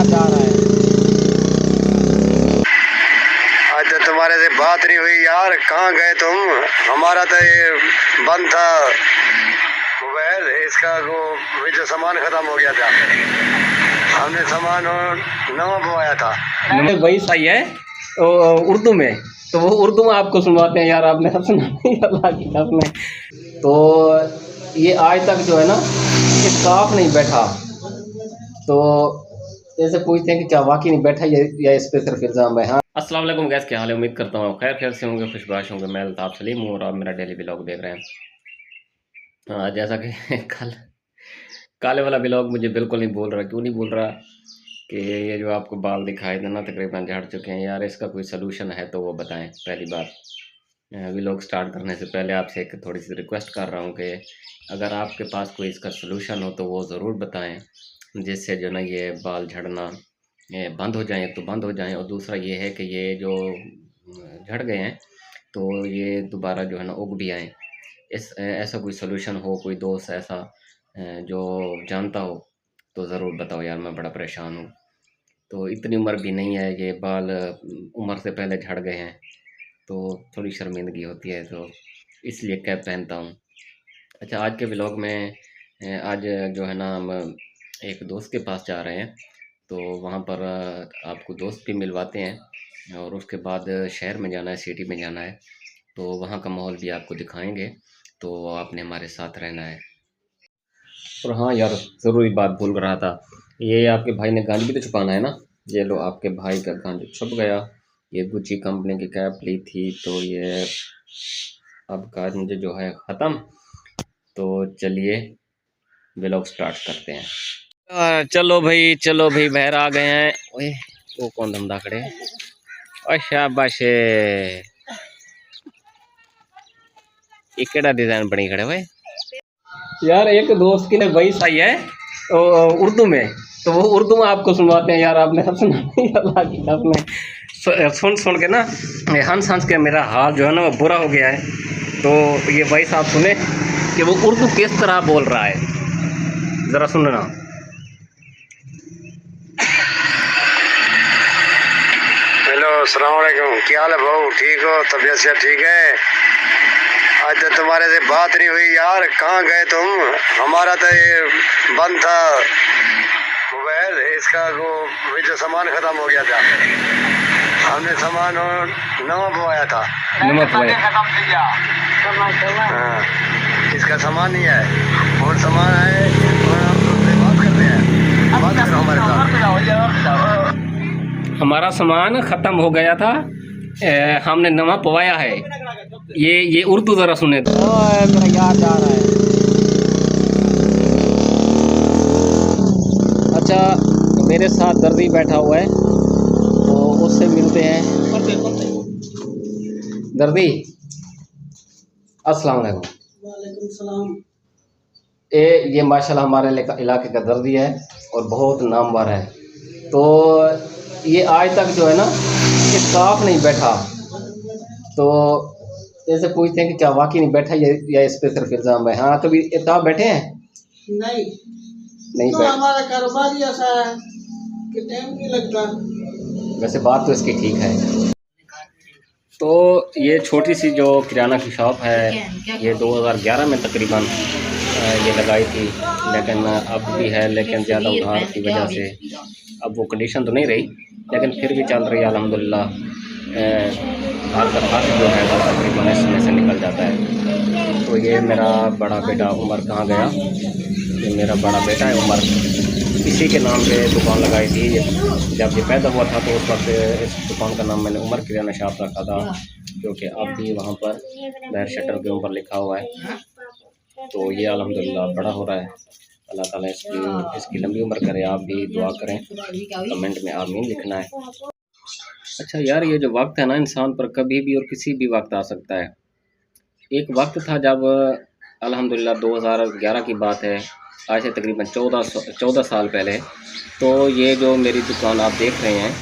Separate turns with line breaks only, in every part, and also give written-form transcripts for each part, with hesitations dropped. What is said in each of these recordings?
यार जा रहा है।
आज तो तुम्हारे से बात नहीं हुई यार, कहाँ गए तुम? हमारा तो ये बंद था मोबाइल, इसका वो जो सामान खत्म हो गया था, हमने सामान नवा पवाया था।
वही सही है उर्दू में, तो वो उर्दू में आपको सुनवाते हैं यार। आपने सुना नहीं अल्लाह की कसम। तो ये आज तक जो है ना, ये साफ नहीं बैठा। तो जैसे पूछते हैं कि क्या वाकई नहीं बैठा या इस पे सिर्फ इल्ज़ाम है। हाँ, अस्सलाम वालेकुम गैस, क्या हाल है? उम्मीद करता हूँ आप खैर से होंगे, खुशबाश होंगे। मैं अल्ताफ़ सलीम हूँ और आप मेरा डेली व्लॉग देख रहे हैं। हाँ, जैसा कि कल काले वाला व्लॉग मुझे बिल्कुल नहीं बोल रहा। क्यों नहीं बोल रहा? कि ये जो आपको बाल दिखाई देना तकरीबन झड़ चुके हैं यार, इसका कोई सलूशन है तो वो बताएं। पहली बात, व्लॉग स्टार्ट करने से पहले आपसे एक थोड़ी सी रिक्वेस्ट कर रहा हूँ कि अगर आपके पास कोई इसका सलूशन हो तो वो ज़रूर बताएं, जिससे जो ना ये बाल झड़ना ये बंद हो जाएं। तो बंद हो जाएं, और दूसरा ये है कि ये जो झड़ गए हैं तो ये दोबारा जो है ना उग भी आएँ। इस ऐसा कोई सलूशन हो, कोई दोस्त ऐसा जो जानता हो तो ज़रूर बताओ यार, मैं बड़ा परेशान हूँ। तो इतनी उम्र भी नहीं है, ये बाल उम्र से पहले झड़ गए हैं, तो थोड़ी शर्मिंदगी होती है, तो इसलिए कैप पहनता हूँ। अच्छा, आज के व्लॉग में आज जो है ना हम एक दोस्त के पास जा रहे हैं, तो वहाँ पर आपको दोस्त भी मिलवाते हैं और उसके बाद शहर में जाना है, सिटी में जाना है, तो वहाँ का माहौल भी आपको दिखाएंगे। तो आपने हमारे साथ रहना है। और हाँ यार, ज़रूरी बात भूल रहा था, ये आपके भाई ने गांज भी तो छुपाना है ना। ये लो, आपके भाई का गांज छुप गया। ये गुच्ची कंपनी की कैप ली थी, तो ये अब काज मुझे जो है ख़त्म। तो चलिए व्लॉग स्टार्ट करते हैं। चलो भाई बाहर आ गए हैं। ओए, वो कौन धंधा खड़े हैं? ओए शाबाश, ये केड़ा डिजाइन बनी खड़े भाई यार। एक दोस्त की वही सही है उर्दू में, तो वो उर्दू में आपको सुनवाते हैं यार। आपने सुना नहीं अल्लाह की कसम। सुन सुन के ना हंस हंस के मेरा हाल जो है ना वो बुरा हो गया है। तो ये भाई साहब सुने कि वो उर्दू किस तरह बोल रहा है, ज़रा सुनना।
हेलो, अस्सलाम वालेकुम, क्या हाल है भाऊ? ठीक हो? तबीयत से ठीक है? आज तो तुम्हारे से बात नहीं हुई यार, कहाँ गए तुम? हमारा तो ये बंद था मोबाइल, इसका वो जो सामान खत्म हो गया था, हमने सामान नवा पवाया था। हाँ, इसका सामान नहीं है और सामान है, और हम तुमसे बात करते हैं। बात करो हमारे साथ।
हमारा सामान ख़त्म हो गया था, हमने नवा पवाया है। ये उर्दू ज़रा सुने तो। मेरा यार जा रहा है। अच्छा, मेरे साथ दर्जी बैठा हुआ है, तो उससे मिलते हैं। दर्जी, अस्सलाम वालेकुम।
वालेकुम सलाम।
ये माशाल्लाह हमारे इलाके का दर्जी है और बहुत नामवर है। तो ये आज तक जो है ना, ये साफ नहीं बैठा। तो जैसे पूछते हैं कि क्या वाकई नहीं बैठा या इस पे सिर्फ इल्ज़ाम है। हाँ, कभी इताब बैठे हैं?
नहीं,
नहीं
तो
बैठ।
हमारा कारोबार ही ऐसा है कि टाइम नहीं लगता।
वैसे बात तो इसकी ठीक है। तो ये छोटी सी जो किराना की शॉप है, ये 2011 में तकरीबन ये लगाई थी, लेकिन अब भी है, लेकिन ज़्यादा उधार की वजह से अब वो कंडीशन तो नहीं रही, लेकिन फिर भी चल रही है अल्हम्दुलिल्लाह। घर का खर्च जो है वो तकरीबन इसमें से निकल जाता है। तो ये मेरा बड़ा बेटा उमर कहाँ गया? ये मेरा बड़ा बेटा है उमर, इसी के नाम पे दुकान लगाई थी। जब ये पैदा हुआ था तो उस वक्त इस दुकान का नाम मैंने उमर किराना शॉप रखा था, क्योंकि अब भी वहाँ पर बैर शटर के ऊपर लिखा हुआ है। तो ये अल्हम्दुलिल्लाह बड़ा हो रहा है। अल्लाह ताला इसकी लंबी उम्र करे। आप भी दुआ करें, कमेंट में आमीन लिखना है। अच्छा यार, ये जो वक्त है ना, इंसान पर कभी भी और किसी भी वक्त आ सकता है। एक वक्त था जब अल्हम्दुलिल्लाह 2011 की बात है, आज से तकरीबन 14 साल पहले। तो ये जो मेरी दुकान आप देख रहे हैं,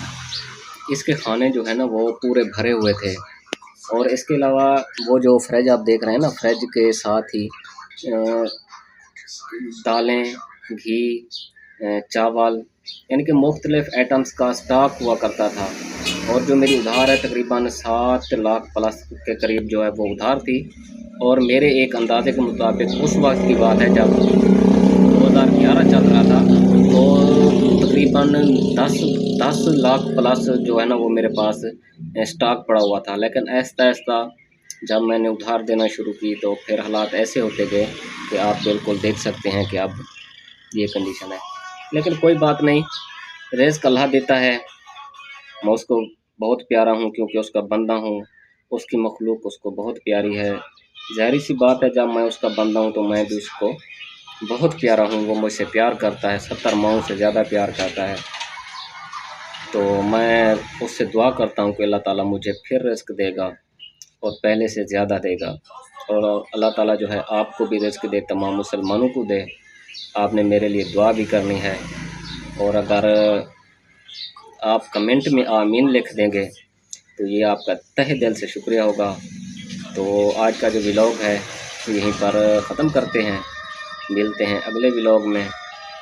इसके खाने जो है ना वो पूरे भरे हुए थे। और इसके अलावा वो जो फ्रिज आप देख रहे हैं ना, फ्रिज के साथ ही दालें, घी, चावल यानी कि मुख्तलिफ़ आइटम्स का स्टॉक हुआ करता था। और जो मेरी उधार है तकरीबन 7 लाख प्लस के करीब जो है वो उधार थी। और मेरे एक अंदाज़े के मुताबिक उस वक्त की बात है जब 2011 चल रहा था, तो तकरीबन 10 लाख प्लस जो है ना वो मेरे पास स्टॉक पड़ा हुआ था। लेकिन आहिस्ता आहिस्ता जब मैंने उधार देना शुरू की तो फिर हालात ऐसे होते गए कि आप बिल्कुल देख सकते हैं कि अब ये कंडीशन है। लेकिन कोई बात नहीं, रिज़्क़ अल्लाह देता है। मैं उसको बहुत प्यारा हूँ क्योंकि उसका बंदा हूँ, उसकी मखलूक उसको बहुत प्यारी है। ज़ाहिर सी बात है, जब मैं उसका बंदा हूँ तो मैं भी उसको बहुत प्यारा हूँ। वो मुझसे प्यार करता है, 70 माओं से ज़्यादा प्यार करता है। तो मैं उससे दुआ करता हूँ कि अल्लाह ताला मुझे फिर रिज़्क़ देगा और पहले से ज़्यादा देगा। और अल्लाह ताला जो है आपको भी रिज़्क़ दे, तमाम मुसलमानों को दे। आपने मेरे लिए दुआ भी करनी है। और अगर आप कमेंट में आमीन लिख देंगे तो ये आपका तहे दिल से शुक्रिया होगा। तो आज का जो व्लॉग है यहीं पर ख़त्म करते हैं। मिलते हैं अगले व्लॉग में।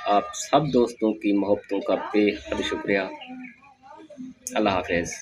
आप सब दोस्तों की मोहब्बतों का बेहद शुक्रिया। अल्लाह हाफ़िज़।